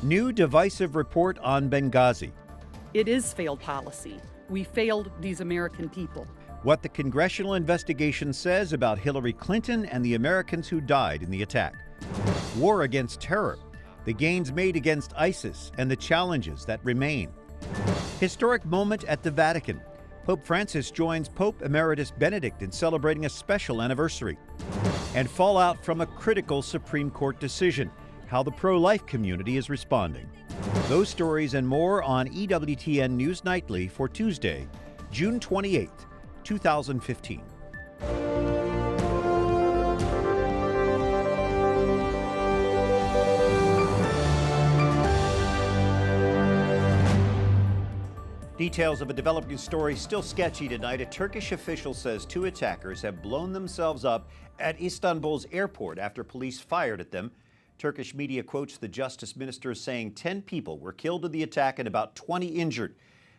New divisive report on Benghazi. It is failed policy. We failed these American people. What the congressional investigation says about Hillary Clinton and the Americans who died in the attack. War against terror. The gains made against ISIS and the challenges that remain. Historic moment at the Vatican. Pope Francis joins Pope Emeritus Benedict in celebrating a special anniversary. And fallout from a critical Supreme Court decision. How the pro-life community is responding. Those stories and more on EWTN News Nightly for Tuesday, June 28th, 2015. Details of a developing story still sketchy tonight. A Turkish official says two attackers have blown themselves up at Istanbul's airport after police fired at them. Turkish media quotes the justice minister saying 10 people were killed in the attack and about 20 injured.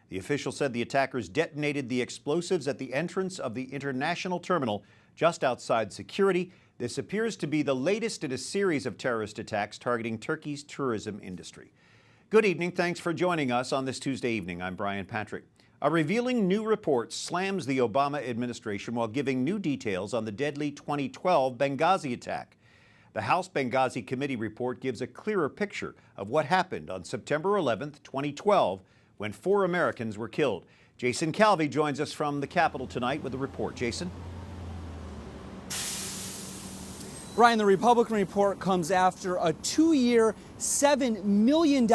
The official said the attackers detonated the explosives at the entrance of the international terminal just outside security. This appears to be the latest in a series of terrorist attacks targeting Turkey's tourism industry. Good evening. Thanks for joining us on this Tuesday evening. I'm Brian Patrick. A revealing new report slams the Obama administration while giving new details on the deadly 2012 Benghazi attack. The House Benghazi Committee report gives a clearer picture of what happened on September 11th, 2012, when 4 Americans were killed. Jason Calvi joins us from the Capitol tonight with a report. Jason? Brian, the Republican report comes after a 2-year, $7 million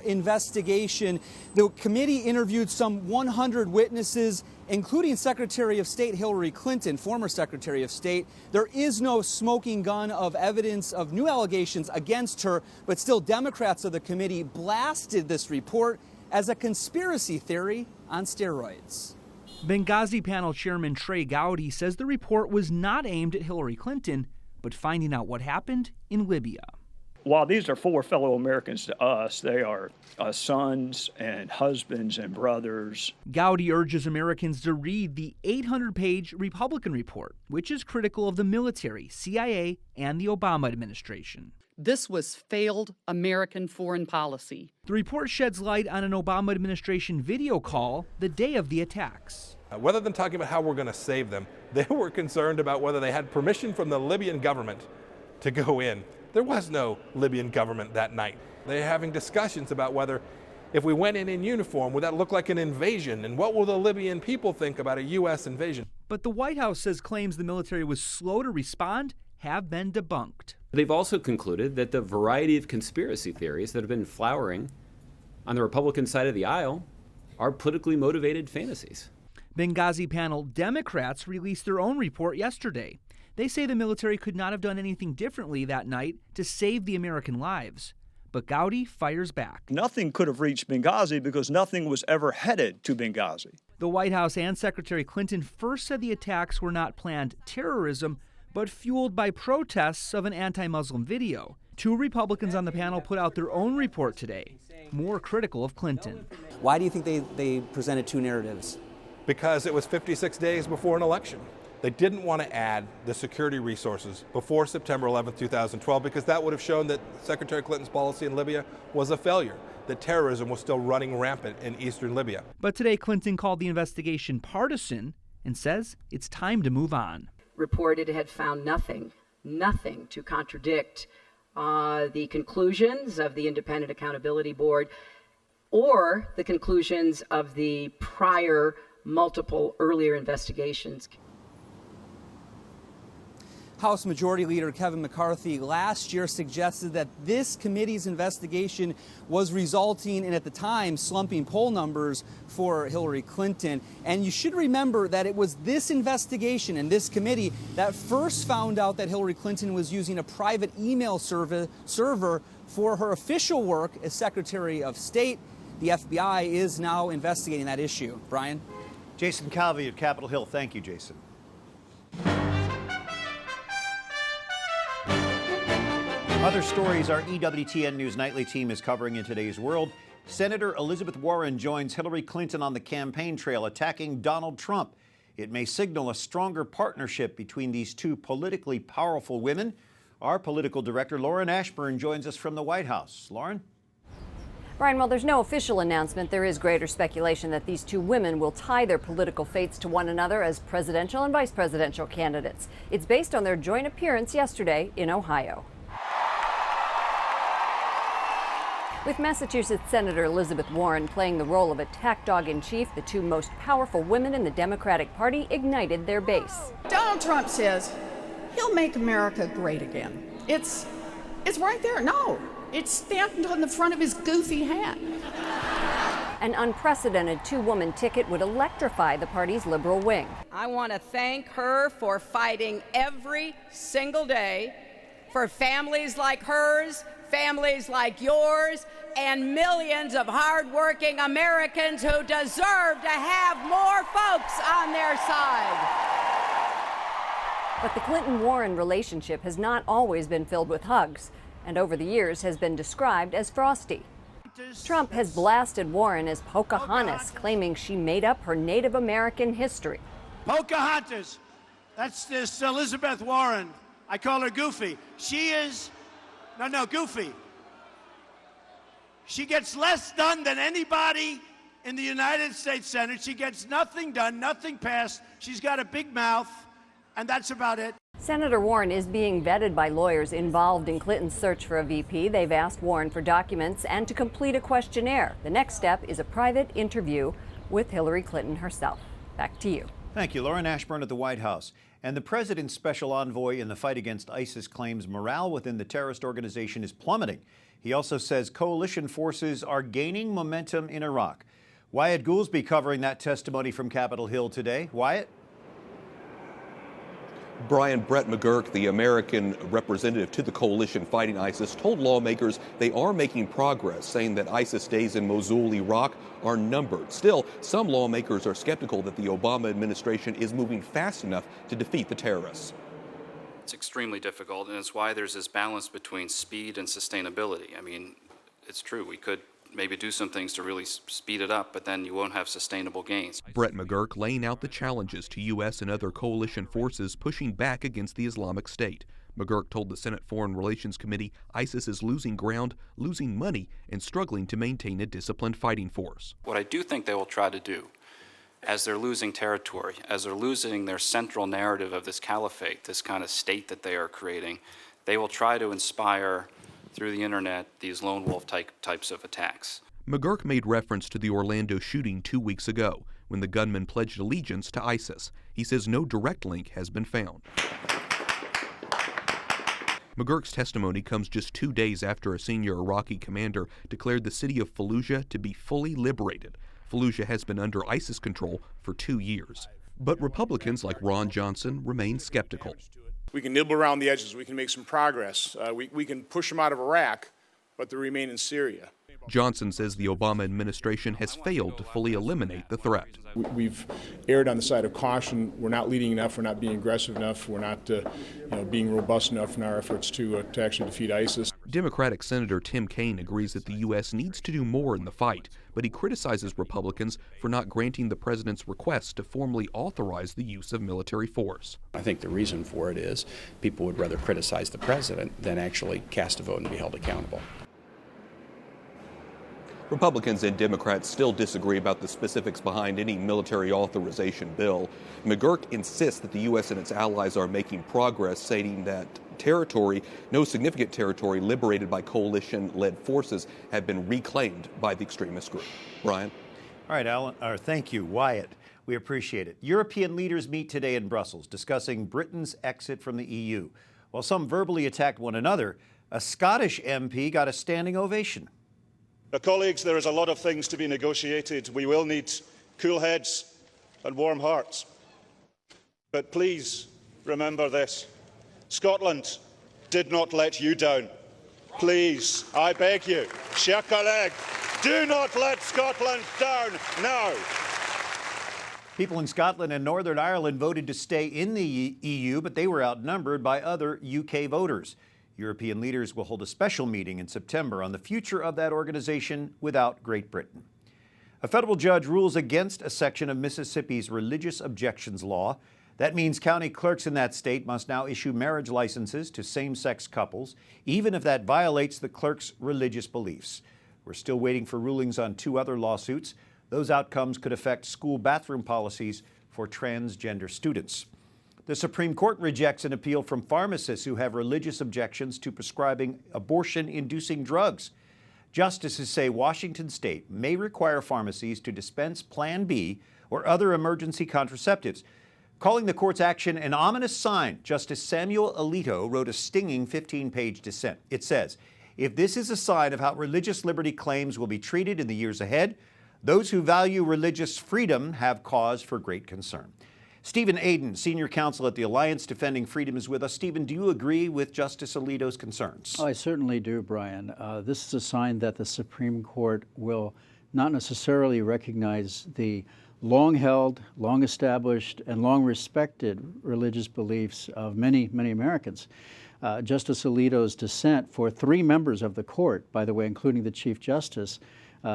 investigation. The committee interviewed some 100 witnesses, including Secretary of State Hillary Clinton, former Secretary of State. There is no smoking gun of evidence of new allegations against her, but still Democrats of the committee blasted this report as a conspiracy theory on steroids. Benghazi panel chairman Trey Gowdy says the report was not aimed at Hillary Clinton, but finding out what happened in Libya. While these are 4 fellow Americans to us, they are sons and husbands and brothers. Gowdy urges Americans to read the 800-page Republican report, which is critical of the military, CIA, and the Obama administration. This was failed American foreign policy. The report sheds light on an Obama administration video call the day of the attacks. Rather than talking about how we're going to save them, they were concerned about whether they had permission from the Libyan government to go in. There was no Libyan government that night. They're having discussions about whether, if we went in uniform, would that look like an invasion? And what will the Libyan people think about a U.S. invasion? But the White House says claims the military was slow to respond have been debunked. They've also concluded that the variety of conspiracy theories that have been flowering on the Republican side of the aisle are politically motivated fantasies. Benghazi panel Democrats released their own report yesterday. They say the military could not have done anything differently that night to save the American lives. But Gowdy fires back. Nothing could have reached Benghazi because nothing was ever headed to Benghazi. The White House and Secretary Clinton first said the attacks were not planned terrorism, but fueled by protests of an anti-Muslim video. 2 Republicans on the panel put out their own report today, more critical of Clinton. Why do you think they presented 2 narratives? Because it was 56 days before an election. They didn't want to add the security resources before September 11th, 2012, because that would have shown that Secretary Clinton's policy in Libya was a failure, that terrorism was still running rampant in eastern Libya. But today, Clinton called the investigation partisan and says it's time to move on. Reported it had found nothing to contradict the conclusions of the Independent Accountability Board or the conclusions of the prior multiple earlier investigations. House Majority Leader Kevin McCarthy last year suggested that this committee's investigation was resulting in, at the time, slumping poll numbers for Hillary Clinton. And you should remember that it was this investigation and this committee that first found out that Hillary Clinton was using a private email server for her official work as Secretary of State. The FBI is now investigating that issue. Brian? Jason Calvi at Capitol Hill. Thank you, Jason. Other stories our EWTN News Nightly team is covering in today's world. Senator Elizabeth Warren joins Hillary Clinton on the campaign trail, attacking Donald Trump. It may signal a stronger partnership between these 2 politically powerful women. Our political director, Lauren Ashburn, joins us from the White House. Lauren? Brian, while there's no official announcement, there is greater speculation that these two women will tie their political fates to one another as presidential and vice presidential candidates. It's based on their joint appearance yesterday in Ohio. With Massachusetts Senator Elizabeth Warren playing the role of attack dog in chief, the two most powerful women in the Democratic Party ignited their base. Donald Trump says he'll make America great again. It's right there. No, it's stamped on the front of his goofy hat. An unprecedented two-woman ticket would electrify the party's liberal wing. I want to thank her for fighting every single day for families like hers, families like yours, and millions of hardworking Americans who deserve to have more folks on their side. But the Clinton-Warren relationship has not always been filled with hugs, and over the years has been described as frosty. Trump has blasted Warren as Pocahontas, claiming she made up her Native American history. Pocahontas, that's this Elizabeth Warren. I call her Goofy. She is, no, Goofy. She gets less done than anybody in the United States Senate. She gets nothing done, nothing passed. She's got a big mouth, and that's about it. Senator Warren is being vetted by lawyers involved in Clinton's search for a VP. They've asked Warren for documents and to complete a questionnaire. The next step is a private interview with Hillary Clinton herself. Back to you. Thank you, Lauren. Ashburn at the White House. And the president's special envoy in the fight against ISIS claims morale within the terrorist organization is plummeting. He also says coalition forces are gaining momentum in Iraq. Wyatt Goolsby covering that testimony from Capitol Hill today. Wyatt? Brian, Brett McGurk, the American representative to the coalition fighting ISIS, told lawmakers they are making progress, saying that ISIS days in Mosul, Iraq are numbered. Still, some lawmakers are skeptical that the Obama administration is moving fast enough to defeat the terrorists. It's extremely difficult, and it's why there's this balance between speed and sustainability. I mean, it's true, we could maybe do some things to really speed it up, but then you won't have sustainable gains. Brett McGurk laying out the challenges to U.S. and other coalition forces pushing back against the Islamic State. McGurk told the Senate Foreign Relations Committee ISIS is losing ground, losing money, and struggling to maintain a disciplined fighting force. What I do think they will try to do, as they're losing territory, as they're losing their central narrative of this caliphate, this kind of state that they are creating, they will try to inspire through the internet these lone wolf types of attacks. McGurk made reference to the Orlando shooting 2 weeks ago when the gunman pledged allegiance to ISIS. He says no direct link has been found. McGurk's testimony comes just 2 days after a senior Iraqi commander declared the city of Fallujah to be fully liberated. Fallujah has been under ISIS control for 2 years. But Republicans like Ron Johnson remain skeptical. We can nibble around the edges. We can make some progress. We can push them out of Iraq, but they remain in Syria. Johnson says the Obama administration has failed to fully eliminate the threat. We've erred on the side of caution. We're not leading enough. We're not being aggressive enough. We're not being robust enough in our efforts to actually defeat ISIS. Democratic Senator Tim Kaine agrees that the U.S. needs to do more in the fight, but he criticizes Republicans for not granting the president's request to formally authorize the use of military force. I think the reason for it is people would rather criticize the president than actually cast a vote and be held accountable. Republicans and Democrats still disagree about the specifics behind any military authorization bill. McGurk insists that the U.S. and its allies are making progress, stating that no significant territory liberated by coalition-led forces have been reclaimed by the extremist group. Brian? All right, Alan. Thank you, Wyatt. We appreciate it. European leaders meet today in Brussels discussing Britain's exit from the EU. While some verbally attacked one another, a Scottish MP got a standing ovation. Now, colleagues, there is a lot of things to be negotiated. We will need cool heads and warm hearts. But please remember this. Scotland did not let you down. Please, I beg you, chers collègues, do not let Scotland down now. People in Scotland and Northern Ireland voted to stay in the EU, but they were outnumbered by other UK voters. European leaders will hold a special meeting in September on the future of that organization without Great Britain. A federal judge rules against a section of Mississippi's religious objections law. That means county clerks in that state must now issue marriage licenses to same-sex couples, even if that violates the clerk's religious beliefs. We're still waiting for rulings on 2 other lawsuits. Those outcomes could affect school bathroom policies for transgender students. The Supreme Court rejects an appeal from pharmacists who have religious objections to prescribing abortion-inducing drugs. Justices say Washington state may require pharmacies to dispense Plan B or other emergency contraceptives. Calling the court's action an ominous sign, Justice Samuel Alito wrote a stinging 15-page dissent. It says, if this is a sign of how religious liberty claims will be treated in the years ahead, those who value religious freedom have cause for great concern. Stephen Aden, senior counsel at the Alliance Defending Freedom, is with us. Stephen, do you agree with Justice Alito's concerns? I certainly do, Brian. This is a sign that the Supreme Court will not necessarily recognize the long-held, long-established, and long-respected religious beliefs of many, many Americans. Justice Alito's dissent for 3 members of the court, by the way, including the Chief Justice,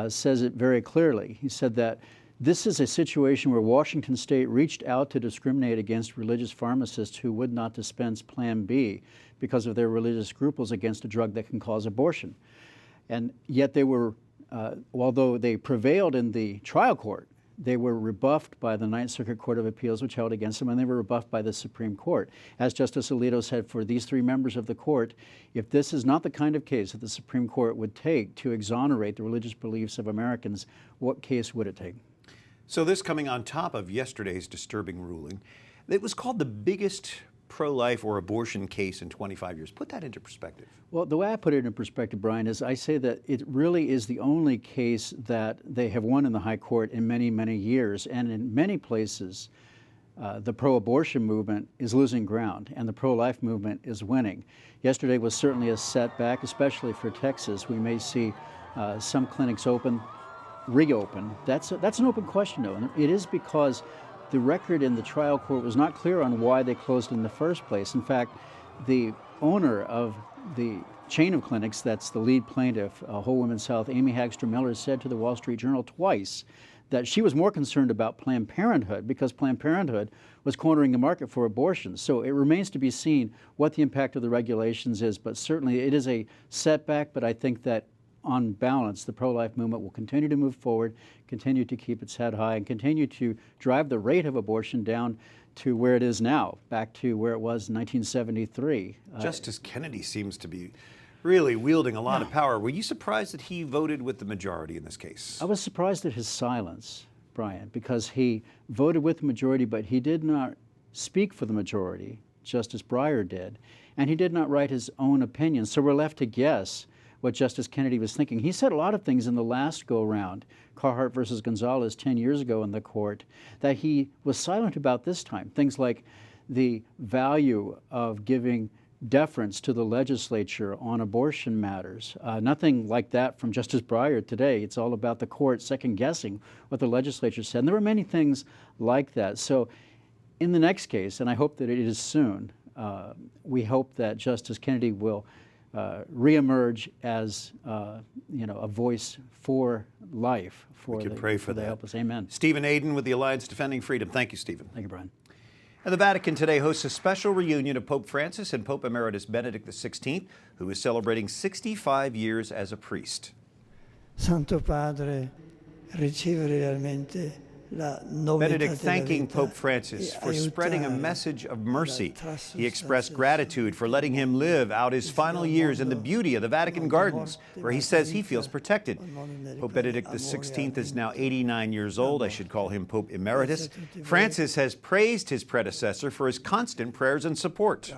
says it very clearly. He said that this is a situation where Washington state reached out to discriminate against religious pharmacists who would not dispense Plan B because of their religious scruples against a drug that can cause abortion. And yet they were, although they prevailed in the trial court, they were rebuffed by the Ninth Circuit Court of Appeals, which held against them, and they were rebuffed by the Supreme Court. As Justice Alito said, for these 3 members of the court, if this is not the kind of case that the Supreme Court would take to exonerate the religious beliefs of Americans, what case would it take? So this coming on top of yesterday's disturbing ruling. It was called the biggest pro-life or abortion case in 25 years. Put that into perspective. Well, the way I put it in perspective, Brian, is I say that it really is the only case that they have won in the High Court in many, many years. And in many places, the pro-abortion movement is losing ground and the pro-life movement is winning. Yesterday was certainly a setback, especially for Texas. We may see some clinics reopen. That's an open question, though. And it is because the record in the trial court was not clear on why they closed in the first place. In fact, the owner of the chain of clinics, that's the lead plaintiff, Whole Women's Health, Amy Hagstrom Miller, said to the Wall Street Journal twice that she was more concerned about Planned Parenthood because Planned Parenthood was cornering the market for abortions. So it remains to be seen what the impact of the regulations is, but certainly it is a setback, but I think that on balance, the pro-life movement will continue to move forward, continue to keep its head high, and continue to drive the rate of abortion down to where it is now, back to where it was in 1973. Justice Kennedy seems to be really wielding a lot of power. Were you surprised that he voted with the majority in this case? I was surprised at his silence, Brian, because he voted with the majority, but he did not speak for the majority, Justice Breyer did, and he did not write his own opinion. So we're left to guess what Justice Kennedy was thinking. He said a lot of things in the last go-round, Carhart versus Gonzalez 10 years ago in the court, that he was silent about this time. Things like the value of giving deference to the legislature on abortion matters. Nothing like that from Justice Breyer today. It's all about the court second-guessing what the legislature said. And there were many things like that. So in the next case, and I hope that it is soon, we hope that Justice Kennedy will reemerge as a voice for life. We can pray for that. Help us. Amen. Stephen Aden with the Alliance Defending Freedom. Thank you, Stephen. Thank you, Brian. And the Vatican today hosts a special reunion of Pope Francis and Pope Emeritus Benedict XVI, who is celebrating 65 years as a priest. Santo Padre, ricevere realmente Benedict thanking Pope Francis for spreading a message of mercy. He expressed gratitude for letting him live out his final years in the beauty of the Vatican gardens, where he says he feels protected. Pope Benedict XVI is now 89 years old. I should call him Pope Emeritus. Francis has praised his predecessor for his constant prayers and support.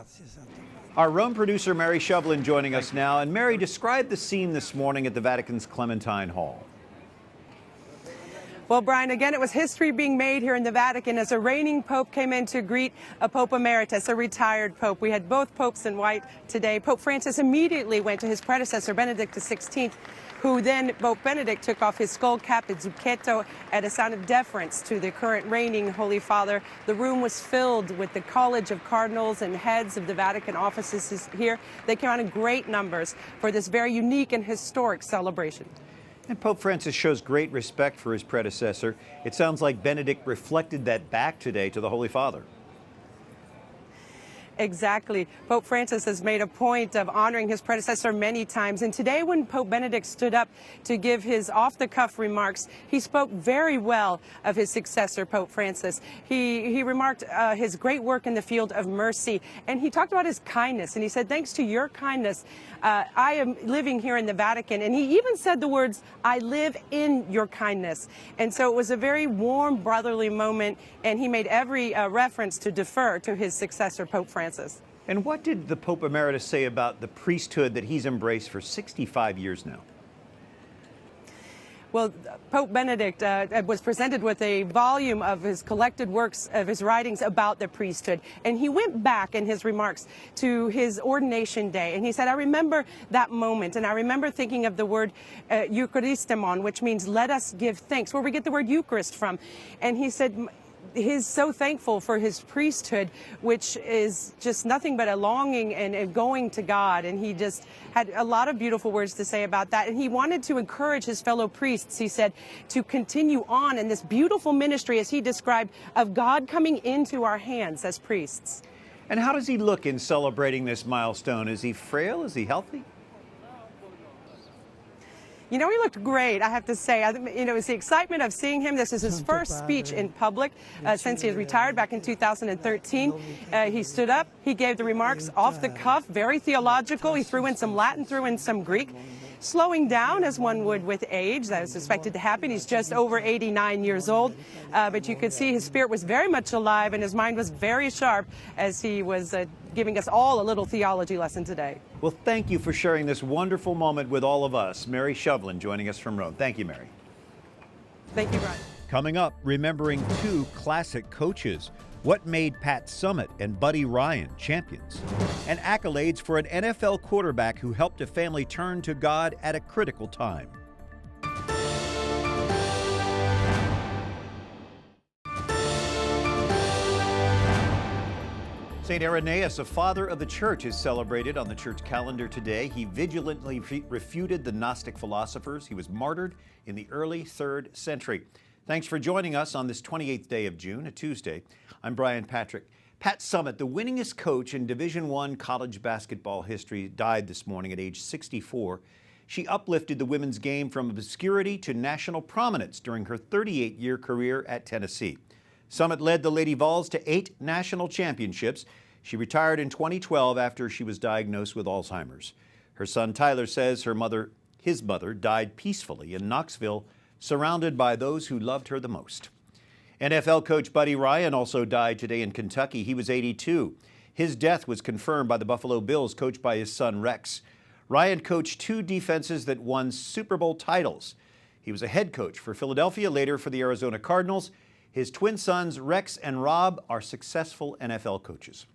Our Rome producer, Mary Shovlain, joining us now. And Mary, describe the scene this morning at the Vatican's Clementine Hall. Well, Brian, again, it was history being made here in the Vatican as a reigning pope came in to greet a Pope Emeritus, a retired pope. We had both popes in white today. Pope Francis immediately went to his predecessor, Benedict XVI, who then, Pope Benedict, took off his skull cap, his zucchetto, at a sign of deference to the current reigning Holy Father. The room was filled with the College of Cardinals and heads of the Vatican offices here. They came out in great numbers for this very unique and historic celebration. And Pope Francis shows great respect for his predecessor. It sounds like Benedict reflected that back today to the Holy Father. Exactly. Pope Francis has made a point of honoring his predecessor many times. And today, when Pope Benedict stood up to give his off-the-cuff remarks, he spoke very well of his successor, Pope Francis. He remarked his great work in the field of mercy, and he talked about his kindness. And he said, thanks to your kindness, I am living here in the Vatican. And he even said the words, I live in your kindness. And so it was a very warm, brotherly moment, and he made every reference to defer to his successor, Pope Francis. And what did the Pope Emeritus say about the priesthood that he's embraced for 65 years now? Well, Pope Benedict was presented with a volume of his collected works, of his writings about the priesthood. And he went back in his remarks to his ordination day. And he said, I remember that moment. And I remember thinking of the word Eucharistemon, which means let us give thanks, where we get the word Eucharist from. And he said, he's so thankful for his priesthood, which is just nothing but a longing and going to God. And he just had a lot of beautiful words to say about that. And he wanted to encourage his fellow priests, he said, to continue on in this beautiful ministry, as he described, of God coming into our hands as priests. And how does he look in celebrating this milestone? Is he frail? Is he healthy? You know, he looked great, I have to say. You know, it's the excitement of seeing him. This is his first speech in public since he has retired back in 2013. He stood up, he gave the remarks off the cuff, very theological. He threw in some Latin, threw in some Greek, slowing down as one would with age. That was expected to happen. He's just over 89 years old. But you could see his spirit was very much alive and his mind was very sharp as he was giving us all a little theology lesson today. Well, thank you for sharing this wonderful moment with all of us. Mary Shovlain joining us from Rome. Thank you, Mary. Thank you, Brian. Coming up, remembering two classic coaches. What made Pat Summitt and Buddy Ryan champions? And accolades for an NFL quarterback who helped a family turn to God at a critical time. St. Irenaeus, a father of the church, is celebrated on the church calendar today. He vigilantly refuted the Gnostic philosophers. He was martyred in the early 3rd century. Thanks for joining us on this 28th day of June, a Tuesday. I'm Brian Patrick. Pat Summitt, the winningest coach in Division I college basketball history, died this morning at age 64. She uplifted the women's game from obscurity to national prominence during her 38-year career at Tennessee. Summitt led the Lady Vols to 8 national championships. She retired in 2012 after she was diagnosed with Alzheimer's. Her son Tyler says his mother died peacefully in Knoxville, surrounded by those who loved her the most. NFL coach Buddy Ryan also died today in Kentucky. He was 82. His death was confirmed by the Buffalo Bills, coached by his son Rex. Ryan coached 2 defenses that won Super Bowl titles. He was a head coach for Philadelphia, later for the Arizona Cardinals. His twin sons, Rex and Rob, are successful NFL coaches.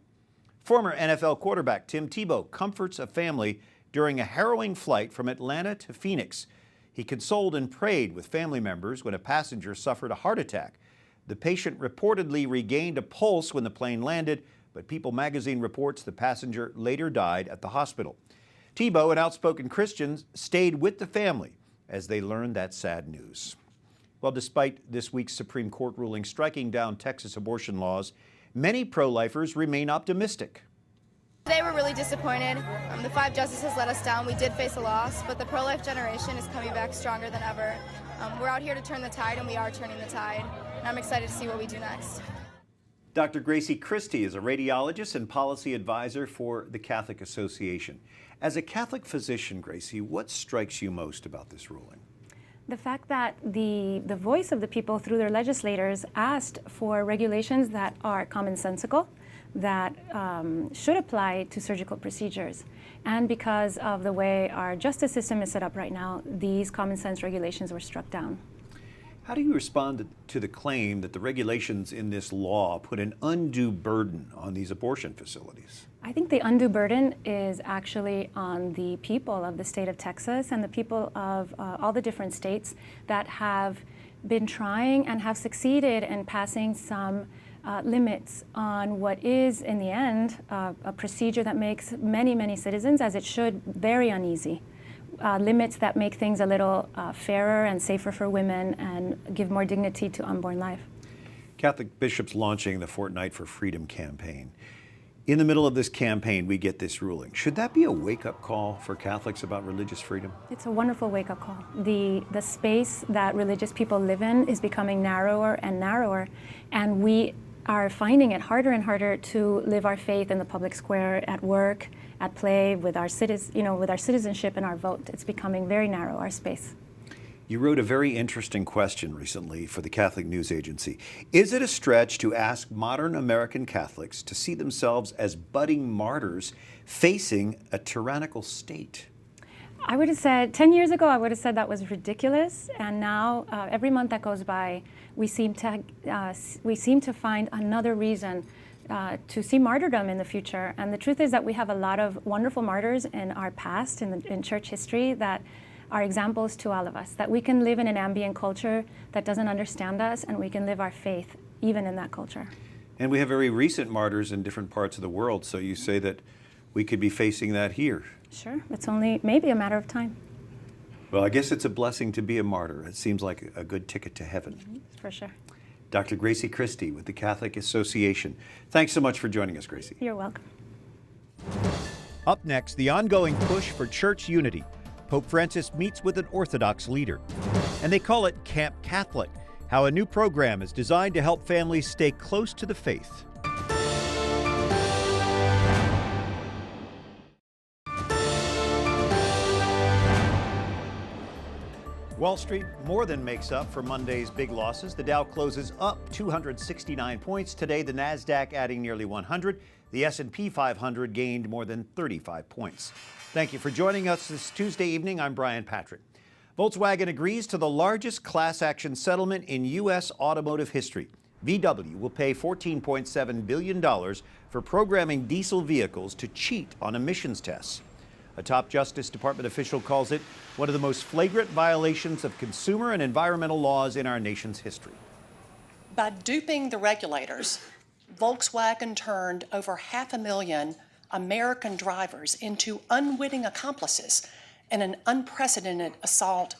Former NFL quarterback Tim Tebow comforts a family during a harrowing flight from Atlanta to Phoenix. He consoled and prayed with family members when a passenger suffered a heart attack. The patient reportedly regained a pulse when the plane landed, but People magazine reports the passenger later died at the hospital. Tebow, an outspoken Christian, stayed with the family as they learned that sad news. Well, despite this week's Supreme Court ruling striking down Texas abortion laws, many pro-lifers remain optimistic. Today we're really disappointed. The 5 justices let us down. We did face a loss, but the pro-life generation is coming back stronger than ever. We're out here to turn the tide, and we are turning the tide. And I'm excited to see what we do next. Dr. Gracie Christy is a radiologist and policy advisor for the Catholic Association. As a Catholic physician, Gracie, what strikes you most about this ruling? The fact that the voice of the people through their legislators asked for regulations that are commonsensical, that should apply to surgical procedures. And because of the way our justice system is set up right now, these common sense regulations were struck down. How do you respond to the claim that the regulations in this law put an undue burden on these abortion facilities? I think the undue burden is actually on the people of the state of Texas and the people of all the different states that have been trying and have succeeded in passing some limits on what is, in the end, a procedure that makes many, many citizens, as it should, very uneasy. Limits that make things a little fairer and safer for women and give more dignity to unborn life. Catholic bishops launching the Fortnight for Freedom campaign. In the middle of this campaign, we get this ruling. Should that be a wake-up call for Catholics about religious freedom? It's a wonderful wake-up call. The space that religious people live in is becoming narrower and narrower, and we are finding it harder and harder to live our faith in the public square, at work, at play, with our citizenship and our vote. It's becoming very narrow, our space. You wrote a very interesting question recently for the Catholic News Agency. Is it a stretch to ask modern American Catholics to see themselves as budding martyrs facing a tyrannical state? I would have said, 10 years ago, I would have said that was ridiculous. And now, every month that goes by, we seem to find another reason to see martyrdom in the future. And the truth is that we have a lot of wonderful martyrs in our past, in church history, that are examples to all of us, that we can live in an ambient culture that doesn't understand us, and we can live our faith even in that culture. And we have very recent martyrs in different parts of the world, so you say that we could be facing that here. Sure, it's only maybe a matter of time. Well, I guess it's a blessing to be a martyr. It seems like a good ticket to heaven. Mm-hmm. For sure. Dr. Gracie Christy with the Catholic Association. Thanks so much for joining us, Gracie. You're welcome. Up next, the ongoing push for church unity. Pope Francis meets with an Orthodox leader. And they call it Camp Catholic, how a new program is designed to help families stay close to the faith. Wall Street more than makes up for Monday's big losses. The Dow closes up 269 points. Today, the Nasdaq adding nearly 100. The S&P 500 gained more than 35 points. Thank you for joining us this Tuesday evening. I'm Brian Patrick. Volkswagen agrees to the largest class action settlement in U.S. automotive history. VW will pay $14.7 billion for programming diesel vehicles to cheat on emissions tests. A top Justice Department official calls it one of the most flagrant violations of consumer and environmental laws in our nation's history. By duping the regulators, Volkswagen turned over 500,000 American drivers into unwitting accomplices in an unprecedented assault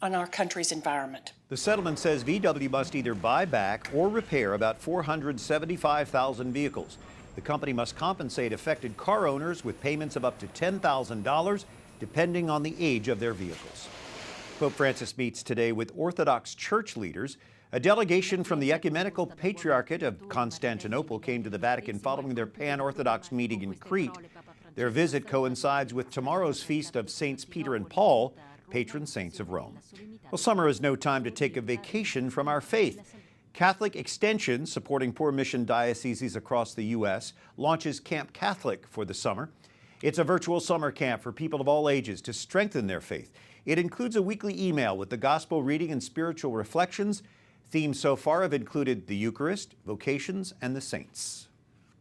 on our country's environment. The settlement says VW must either buy back or repair about 475,000 vehicles. The company must compensate affected car owners with payments of up to $10,000, depending on the age of their vehicles. Pope Francis meets today with Orthodox church leaders. A delegation from the Ecumenical Patriarchate of Constantinople came to the Vatican following their pan-Orthodox meeting in Crete. Their visit coincides with tomorrow's feast of Saints Peter and Paul, patron saints of Rome. Well, summer is no time to take a vacation from our faith. Catholic Extension, supporting poor mission dioceses across the U.S., launches Camp Catholic for the summer. It's a virtual summer camp for people of all ages to strengthen their faith. It includes a weekly email with the gospel reading and spiritual reflections. Themes so far have included the Eucharist, vocations, and the saints.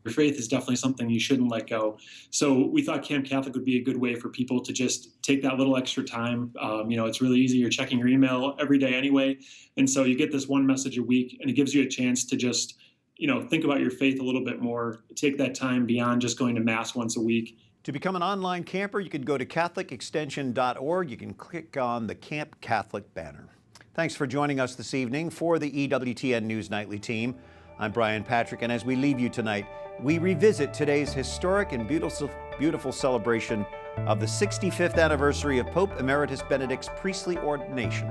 Your faith is definitely something you shouldn't let go. So we thought Camp Catholic would be a good way for people to just take that little extra time. It's really easy. You're checking your email every day anyway. And so you get this one message a week, and it gives you a chance to just, think about your faith a little bit more, take that time beyond just going to Mass once a week. To become an online camper, you can go to CatholicExtension.org. You can click on the Camp Catholic banner. Thanks for joining us this evening. For the EWTN News Nightly team, I'm Brian Patrick, and as we leave you tonight, we revisit today's historic and beautiful celebration of the 65th anniversary of Pope Emeritus Benedict's priestly ordination.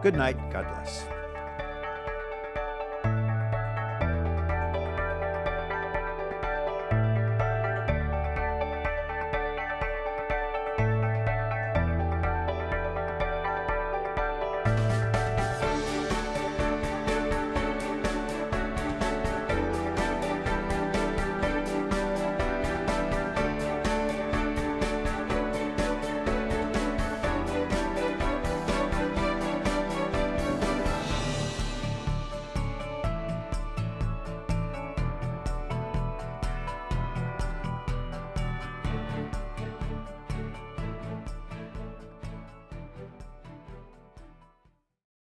Good night. God bless.